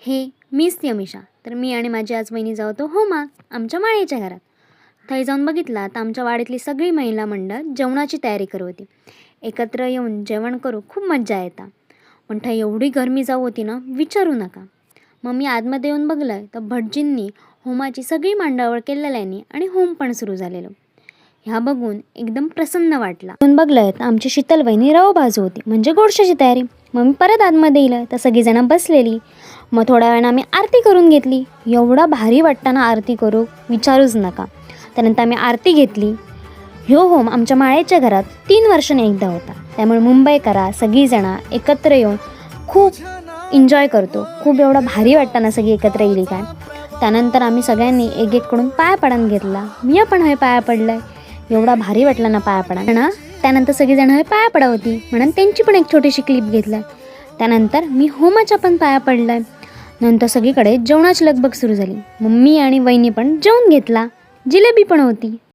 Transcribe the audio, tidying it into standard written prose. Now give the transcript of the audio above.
हे मीच ती अमिषा. तर मी आणि माझी आज वहिनी जाऊ तो होमा आमच्या माळ्याच्या घरात. थंय जाऊन बघितला तर आमच्या वाडीतली सगळी महिला मंडळ जेवणाची तयारी करत होती. एकत्र येऊन जेवण करू खूप मज्जा येता. पण थंय एवढी गरमी जाऊ होती ना विचारू नका. मग मी आतमध्ये येऊन बघलं तर भटजींनी होमाची सगळी मांडावळ केलेल्यानी आणि होम पण सुरू झालेलं. ह्या बघून एकदम प्रसन्न वाटला. येऊन बघलं तर आमची शीतल वहिनी रवा भाजू होती म्हणजे गोडशाची तयारी. मग मी परत आतमध्ये येईल तर सगळीजणं बसलेली. मग थोड्या वेळानं आम्ही आरती करून घेतली. एवढा भारी वाटताना आरती करू विचारूच नका. त्यानंतर आम्ही आरती घेतली. ह्यो होम आमच्या माळ्याच्या घरात 3 वर्षांनी एकदा होता. त्यामुळे मुंबईकरा सगळीजणं एकत्र येऊन खूप एन्जॉय करतो. खूप एवढा भारी वाटताना सगळी एकत्र येईल काय. त्यानंतर आम्ही सगळ्यांनी एक एक कडून पाया पडून घेतला. मी पण हे पाया पडलंय. एवढा भारी वाटला ना पाया पडा ना. त्यानंतर सगळीजणं हे पाया पडा होती म्हणून त्यांची पण एक छोटीशी क्लिप घेतलं. त्यानंतर मी होमाच्या पण पाया पडलाय. नंतर सगळीकडे जेवणाची लगबग सुरू झाली. मम्मी आणि वहिनी पण जेवून घेतला. जिलेबी पण होती.